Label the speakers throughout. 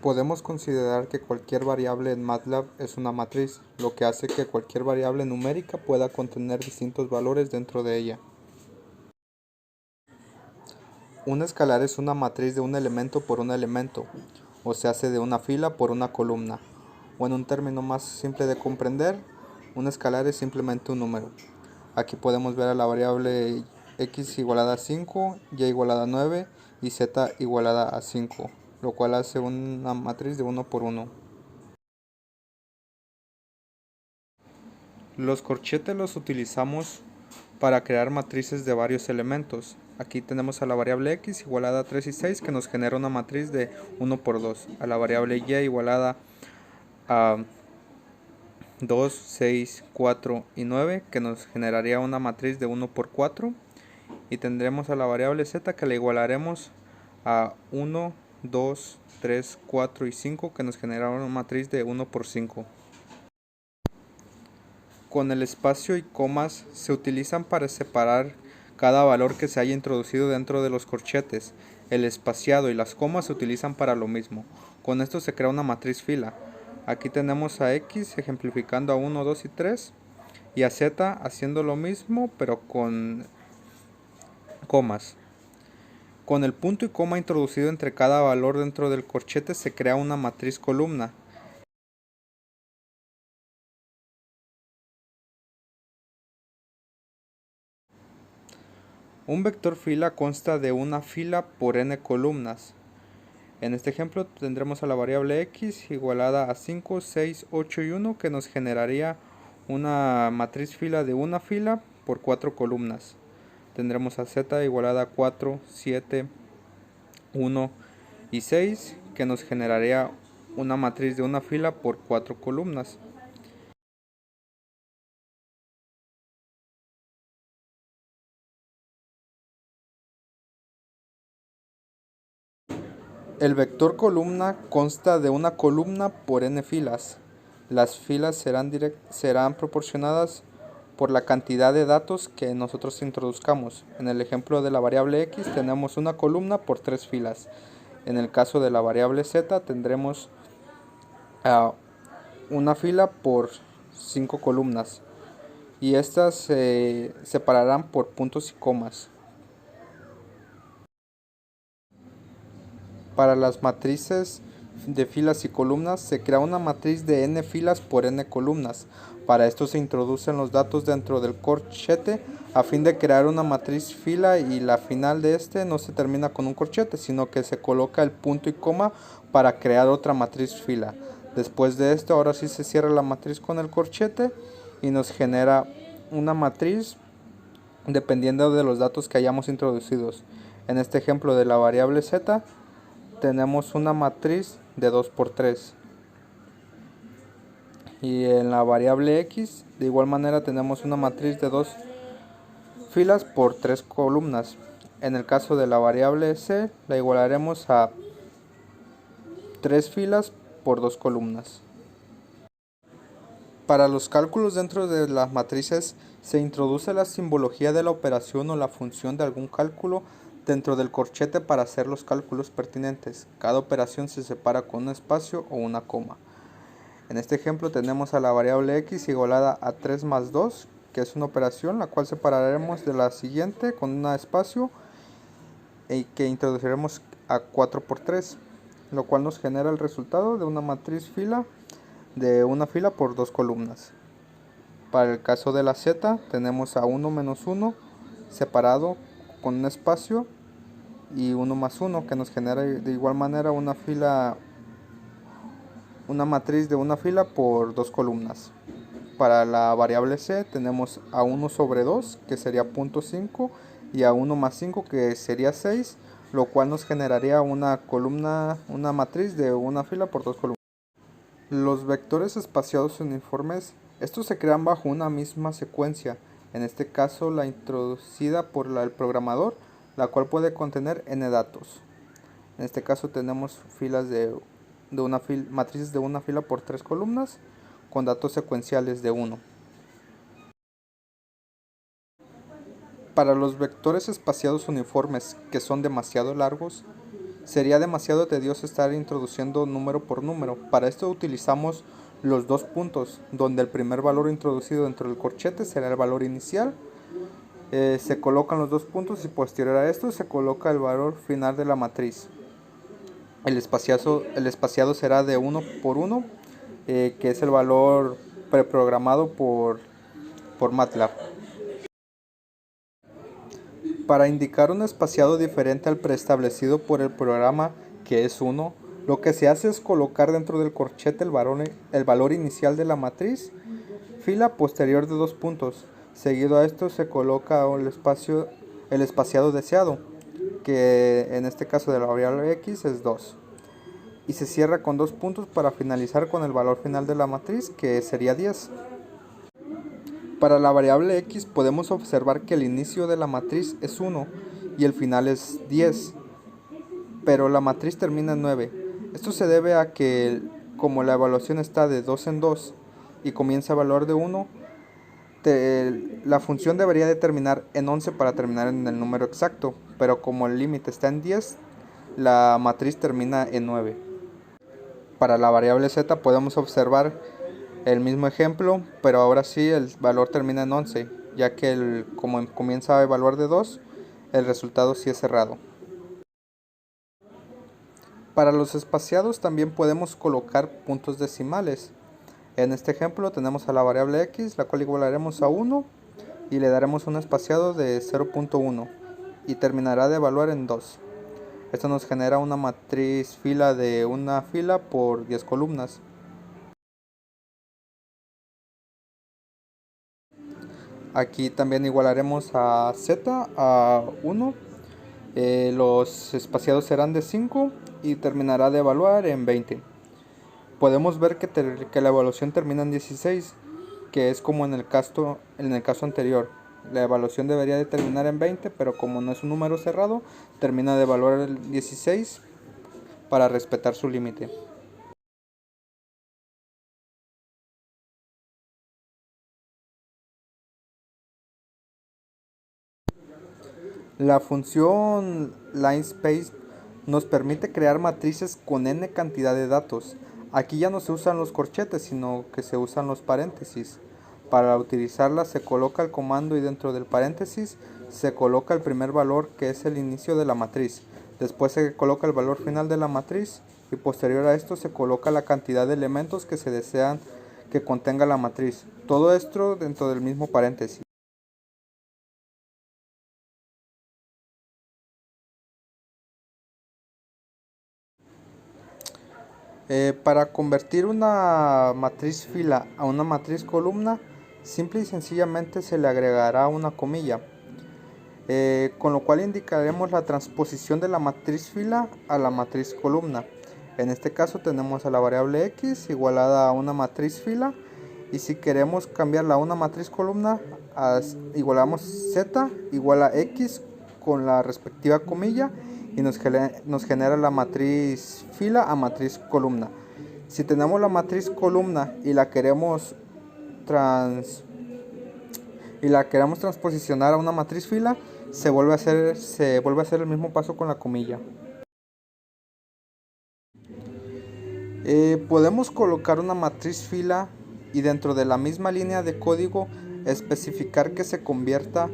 Speaker 1: Podemos considerar que cualquier variable en MATLAB es una matriz, lo que hace que cualquier variable numérica pueda contener distintos valores dentro de ella. Un escalar es una matriz de un elemento por un elemento, o se hace de una fila por una columna, o en un término más simple de comprender, un escalar es simplemente un número. Aquí podemos ver a la variable x igualada a 5, y igualada a 9 y z igualada a 5, lo cual hace una matriz de 1 por 1. Los corchetes los utilizamos para crear matrices de varios elementos. Aquí tenemos a la variable x igualada a 3 y 6 que nos genera una matriz de 1 por 2, a la variable y igualada a 2, 6, 4 y 9 que nos generaría una matriz de 1 por 4, y tendremos a la variable z que la igualaremos a 1, 2, 3, 4 y 5 que nos generará una matriz de 1 por 5. Con el espacio y comas se utilizan para separar cada valor que se haya introducido dentro de los corchetes. El espaciado y las comas se utilizan para lo mismo. Con esto se crea una matriz fila. Aquí tenemos a x ejemplificando a 1, 2 y 3 y a z haciendo lo mismo pero con comas. Con el punto y coma introducido entre cada valor dentro del corchete se crea una matriz columna. Un vector fila consta de una fila por n columnas. En este ejemplo tendremos a la variable x igualada a 5, 6, 8 y 1 que nos generaría una matriz fila de una fila por 4 columnas. Tendremos a z igualada a 4, 7, 1 y 6 que nos generaría una matriz de una fila por 4 columnas. El vector columna consta de una columna por n filas. Las filas serán proporcionadas por la cantidad de datos que nosotros introduzcamos. En el ejemplo de la variable x tenemos una columna por 3 filas. En el caso de la variable z tendremos una fila por 5 columnas. Y estas se separarán por puntos y comas. Para las matrices de filas y columnas se crea una matriz de n filas por n columnas. Para esto se introducen los datos dentro del corchete a fin de crear una matriz fila, y la final de este no se termina con un corchete, sino que se coloca el punto y coma para crear otra matriz fila. Después de esto, ahora sí se cierra la matriz con el corchete y nos genera una matriz dependiendo de los datos que hayamos introducidos. En este ejemplo de la variable z tenemos una matriz de 2 por 3, y en la variable x de igual manera tenemos una matriz de 2 filas por 3 columnas. En el caso de la variable c la igualaremos a 3 filas por 2 columnas. Para los cálculos dentro de las matrices se introduce la simbología de la operación o la función de algún cálculo dentro del corchete para hacer los cálculos pertinentes. Cada operación se separa con un espacio o una coma. En este ejemplo tenemos a la variable x igualada a 3 más 2, que es una operación la cual separaremos de la siguiente con un espacio y que introduciremos a 4 por 3, lo cual nos genera el resultado de una matriz fila de una fila por 2 columnas. Para el caso de la z tenemos a 1 menos 1 separado con un espacio y 1 más 1 que nos genera de igual manera una matriz de una fila por 2 columnas. Para la variable c tenemos a 1 sobre 2 que sería 0.5 y a 1 más 5 que sería 6, lo cual nos generaría una matriz de una fila por 2 columnas. Los vectores espaciados uniformes, estos se crean bajo una misma secuencia, en este caso la introducida por el programador, la cual puede contener n datos. En este caso tenemos matrices de una fila por 3 columnas con datos secuenciales de 1. Para los vectores espaciados uniformes que son demasiado largos, Sería demasiado tedioso estar introduciendo número por número. Para esto utilizamos los dos puntos, donde el primer valor introducido dentro del corchete será el valor inicial. Se colocan los dos puntos y posterior a esto se coloca el valor final de la matriz. El espaciado será de 1 por 1, que es el valor preprogramado por MATLAB. Para indicar un espaciado diferente al preestablecido por el programa, que es 1, lo que se hace es colocar dentro del corchete el valor inicial de la matriz, fila posterior de 2 puntos. Seguido a esto se coloca el espaciado deseado, que en este caso de la variable x es 2. Y se cierra con 2 puntos para finalizar con el valor final de la matriz, que sería 10. Para la variable x podemos observar que el inicio de la matriz es 1 y el final es 10, pero la matriz termina en 9. Esto se debe a que, como la evaluación está de 2 en 2 y comienza a valor de 1, la función debería de terminar en 11 para terminar en el número exacto, pero como el límite está en 10, la matriz termina en 9. Para la variable z podemos observar el mismo ejemplo, pero ahora sí el valor termina en 11, ya que como comienza a evaluar de 2, el resultado sí es cerrado. Para los espaciados también podemos colocar puntos decimales. En este ejemplo tenemos a la variable x, la cual igualaremos a 1 y le daremos un espaciado de 0.1 y terminará de evaluar en 2. Esto nos genera una matriz fila de una fila por 10 columnas. Aquí también igualaremos a z a 1. Los espaciados serán de 5 y terminará de evaluar en 20. Podemos ver que la evaluación termina en 16, que es como en el caso anterior. La evaluación debería de terminar en 20, pero como no es un número cerrado, termina de evaluar el 16 para respetar su límite. La función linspace nos permite crear matrices con n cantidad de datos. Aquí ya no se usan los corchetes, sino que se usan los paréntesis. Para utilizarla se coloca el comando y dentro del paréntesis se coloca el primer valor, que es el inicio de la matriz. Después se coloca el valor final de la matriz y posterior a esto se coloca la cantidad de elementos que se desean que contenga la matriz. Todo esto dentro del mismo paréntesis. Para convertir una matriz fila a una matriz columna, simple y sencillamente se le agregará una comilla, con lo cual indicaremos la transposición de la matriz fila a la matriz columna. En este caso tenemos a la variable x igualada a una matriz fila, y si queremos cambiarla a una matriz columna, igualamos z igual a x con la respectiva comilla y nos genera la matriz fila a matriz columna. Si tenemos la matriz columna y la queremos transposicionar a una matriz fila, se vuelve a hacer el mismo paso con la comilla. Podemos colocar una matriz fila y dentro de la misma línea de código especificar que se convierta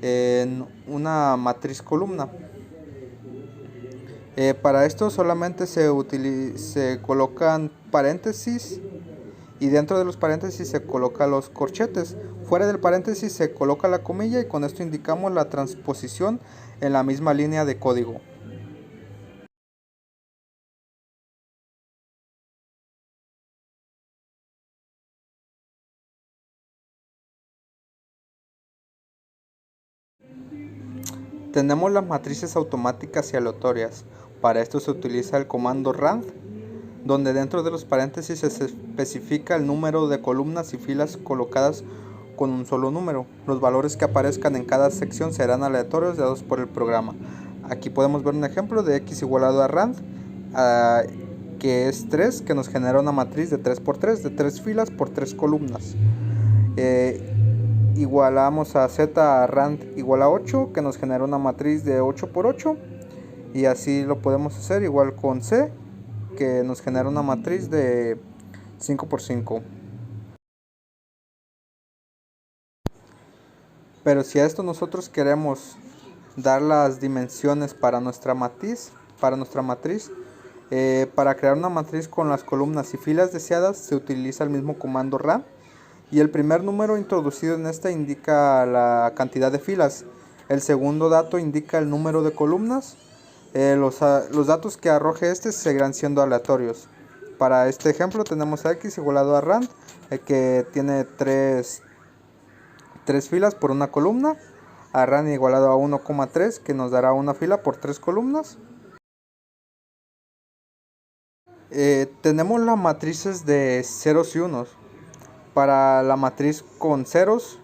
Speaker 1: en una matriz columna. Para esto solamente se colocan paréntesis y dentro de los paréntesis se colocan los corchetes. Fuera del paréntesis se coloca la comilla y con esto indicamos la transposición en la misma línea de código. Tenemos las matrices automáticas y aleatorias. Para esto se utiliza el comando rand, donde dentro de los paréntesis se especifica el número de columnas y filas colocadas con un solo número. Los valores que aparezcan en cada sección serán aleatorios dados por el programa. Aquí podemos ver un ejemplo de x igualado a rand, que es 3, que nos genera una matriz de 3 por 3, de 3 filas por 3 columnas. Igualamos a z a rand igual a 8, que nos genera una matriz de 8 por 8. Y así lo podemos hacer igual con C, que nos genera una matriz de 5 por 5. Pero si a esto nosotros queremos dar las dimensiones para nuestra matriz, para crear una matriz con las columnas y filas deseadas se utiliza el mismo comando rand, y el primer número introducido en esta indica la cantidad de filas, el segundo dato indica el número de columnas, los datos que arroje este seguirán siendo aleatorios. Para este ejemplo tenemos a x igualado a rand, que tiene 3 filas por una columna, a rand igualado a 1,3, que nos dará una fila por 3 columnas. Tenemos las matrices de ceros y unos. Para la matriz con ceros,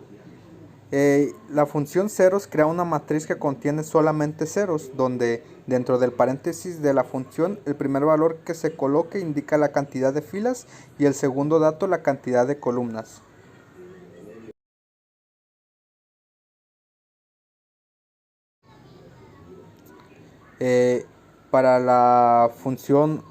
Speaker 1: la función ceros crea una matriz que contiene solamente ceros, donde dentro del paréntesis de la función el primer valor que se coloque indica la cantidad de filas y el segundo dato la cantidad de columnas. Para la función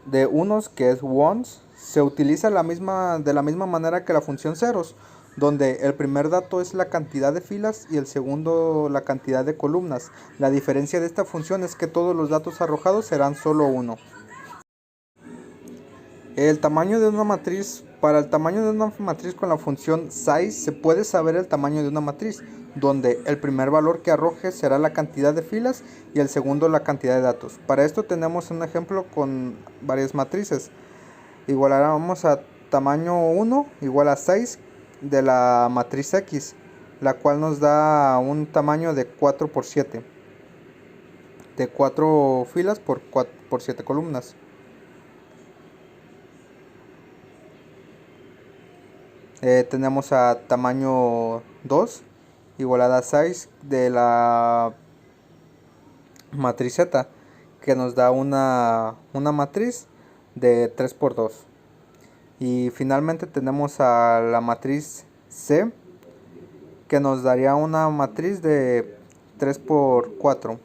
Speaker 1: de unos, que es ones, se utiliza de la misma manera que la función ceros, donde el primer dato es la cantidad de filas y el segundo la cantidad de columnas. La diferencia de esta función es que todos los datos arrojados serán solo uno. El tamaño de una matriz. Para el tamaño de una matriz con la función size se puede saber el tamaño de una matriz, donde el primer valor que arroje será la cantidad de filas y el segundo la cantidad de datos. Para esto tenemos un ejemplo con varias matrices. Igualaremos a tamaño 1 igual a 6 de la matriz X, la cual nos da un tamaño de 4 por 7, de 4 filas por 7 columnas. Tenemos a tamaño 2 igualada a 6 de la matriz Z, que nos da una matriz de 3 por 2. Y finalmente tenemos a la matriz C, que nos daría una matriz de 3 por 4.